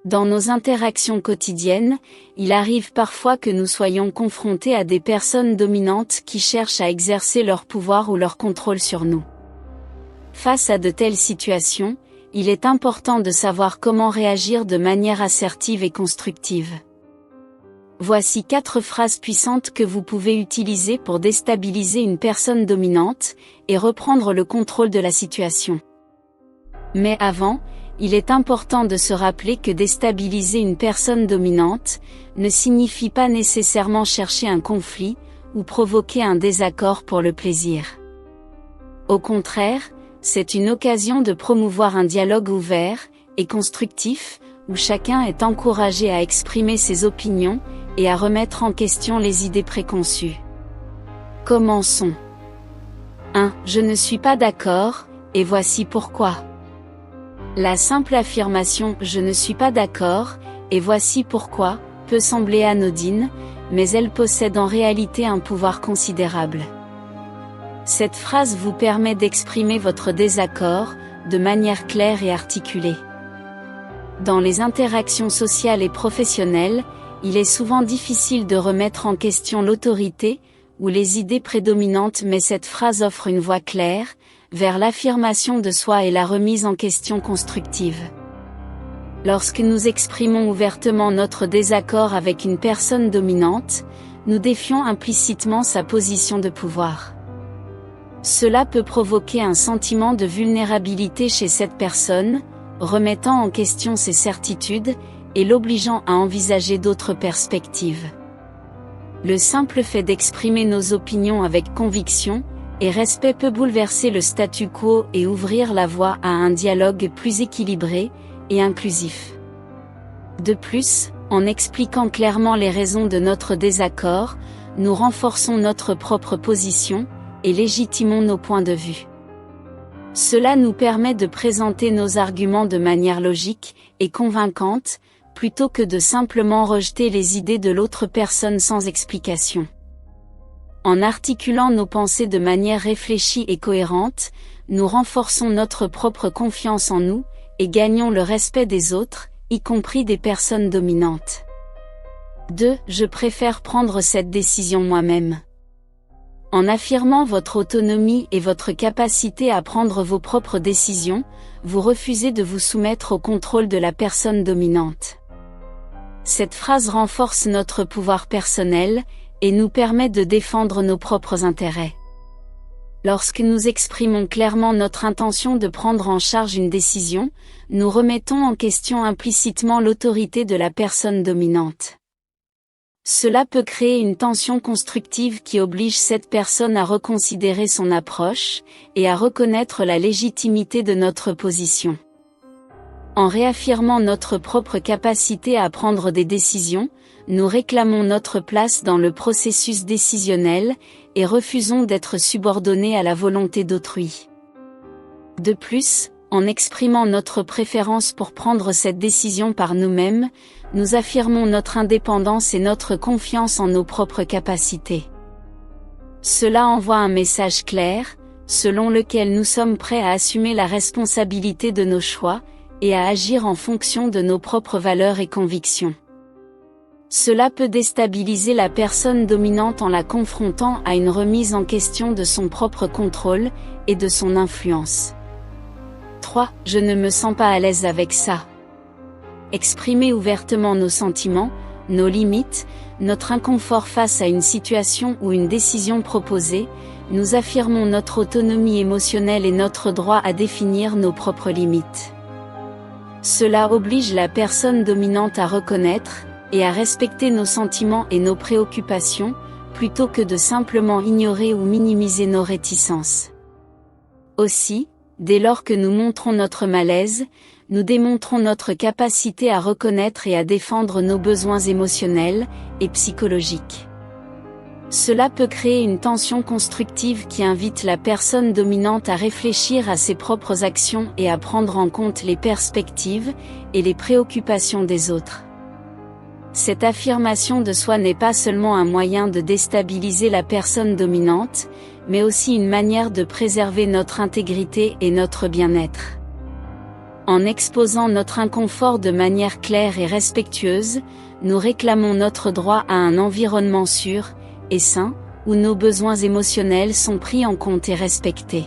Dans nos interactions quotidiennes, il arrive parfois que nous soyons confrontés à des personnes dominantes qui cherchent à exercer leur pouvoir ou leur contrôle sur nous. Face à de telles situations, il est important de savoir comment réagir de manière assertive et constructive. Voici 4 phrases puissantes que vous pouvez utiliser pour déstabiliser une personne dominante et reprendre le contrôle de la situation. Mais avant, il est important de se rappeler que déstabiliser une personne dominante ne signifie pas nécessairement chercher un conflit ou provoquer un désaccord pour le plaisir. Au contraire, c'est une occasion de promouvoir un dialogue ouvert et constructif, où chacun est encouragé à exprimer ses opinions et à remettre en question les idées préconçues. Commençons. 1. Je ne suis pas d'accord, et voici pourquoi. La simple affirmation « je ne suis pas d'accord, et voici pourquoi » peut sembler anodine, mais elle possède en réalité un pouvoir considérable. Cette phrase vous permet d'exprimer votre désaccord, de manière claire et articulée. Dans les interactions sociales et professionnelles, il est souvent difficile de remettre en question l'autorité ou les idées prédominantes, mais cette phrase offre une voie claire vers l'affirmation de soi et la remise en question constructive. Lorsque nous exprimons ouvertement notre désaccord avec une personne dominante, nous défions implicitement sa position de pouvoir. Cela peut provoquer un sentiment de vulnérabilité chez cette personne, remettant en question ses certitudes et l'obligeant à envisager d'autres perspectives. Le simple fait d'exprimer nos opinions avec conviction et respect peut bouleverser le statu quo et ouvrir la voie à un dialogue plus équilibré et inclusif. De plus, en expliquant clairement les raisons de notre désaccord, nous renforçons notre propre position et légitimons nos points de vue. Cela nous permet de présenter nos arguments de manière logique et convaincante, plutôt que de simplement rejeter les idées de l'autre personne sans explication. En articulant nos pensées de manière réfléchie et cohérente, nous renforçons notre propre confiance en nous, et gagnons le respect des autres, y compris des personnes dominantes. 2. Je préfère prendre cette décision moi-même. En affirmant votre autonomie et votre capacité à prendre vos propres décisions, vous refusez de vous soumettre au contrôle de la personne dominante. Cette phrase renforce notre pouvoir personnel, et nous permet de défendre nos propres intérêts. Lorsque nous exprimons clairement notre intention de prendre en charge une décision, nous remettons en question implicitement l'autorité de la personne dominante. Cela peut créer une tension constructive qui oblige cette personne à reconsidérer son approche, et à reconnaître la légitimité de notre position. En réaffirmant notre propre capacité à prendre des décisions, nous réclamons notre place dans le processus décisionnel, et refusons d'être subordonnés à la volonté d'autrui. De plus, en exprimant notre préférence pour prendre cette décision par nous-mêmes, nous affirmons notre indépendance et notre confiance en nos propres capacités. Cela envoie un message clair, selon lequel nous sommes prêts à assumer la responsabilité de nos choix, et à agir en fonction de nos propres valeurs et convictions. Cela peut déstabiliser la personne dominante en la confrontant à une remise en question de son propre contrôle, et de son influence. 3. Je ne me sens pas à l'aise avec ça. Exprimer ouvertement nos sentiments, nos limites, notre inconfort face à une situation ou une décision proposée, nous affirmons notre autonomie émotionnelle et notre droit à définir nos propres limites. Cela oblige la personne dominante à reconnaître et à respecter nos sentiments et nos préoccupations, plutôt que de simplement ignorer ou minimiser nos réticences. Aussi, dès lors que nous montrons notre malaise, nous démontrons notre capacité à reconnaître et à défendre nos besoins émotionnels et psychologiques. Cela peut créer une tension constructive qui invite la personne dominante à réfléchir à ses propres actions et à prendre en compte les perspectives et les préoccupations des autres. Cette affirmation de soi n'est pas seulement un moyen de déstabiliser la personne dominante, mais aussi une manière de préserver notre intégrité et notre bien-être. En exposant notre inconfort de manière claire et respectueuse, nous réclamons notre droit à un environnement sûr et sain, où nos besoins émotionnels sont pris en compte et respectés.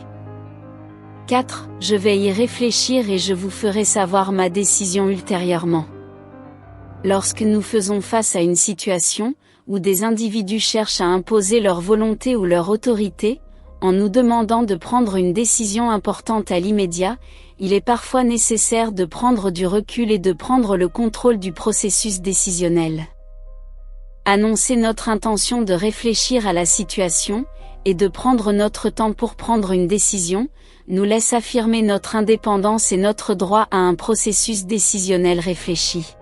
4. Je vais y réfléchir et je vous ferai savoir ma décision ultérieurement. Lorsque nous faisons face à une situation, où des individus cherchent à imposer leur volonté ou leur autorité, en nous demandant de prendre une décision importante à l'immédiat, il est parfois nécessaire de prendre du recul et de prendre le contrôle du processus décisionnel. Annoncer notre intention de réfléchir à la situation, et de prendre notre temps pour prendre une décision, nous laisse affirmer notre indépendance et notre droit à un processus décisionnel réfléchi.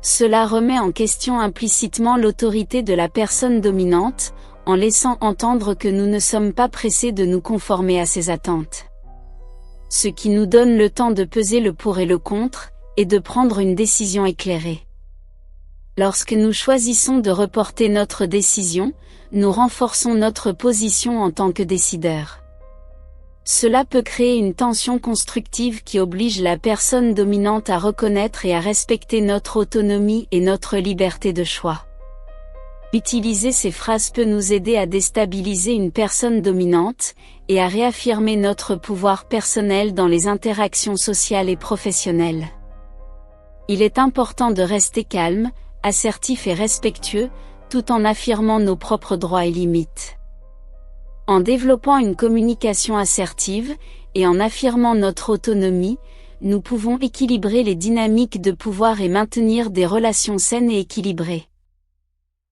Cela remet en question implicitement l'autorité de la personne dominante, en laissant entendre que nous ne sommes pas pressés de nous conformer à ses attentes. Ce qui nous donne le temps de peser le pour et le contre, et de prendre une décision éclairée. Lorsque nous choisissons de reporter notre décision, nous renforçons notre position en tant que décideur. Cela peut créer une tension constructive qui oblige la personne dominante à reconnaître et à respecter notre autonomie et notre liberté de choix. Utiliser ces phrases peut nous aider à déstabiliser une personne dominante, et à réaffirmer notre pouvoir personnel dans les interactions sociales et professionnelles. Il est important de rester calme, assertif et respectueux, tout en affirmant nos propres droits et limites. En développant une communication assertive, et en affirmant notre autonomie, nous pouvons équilibrer les dynamiques de pouvoir et maintenir des relations saines et équilibrées.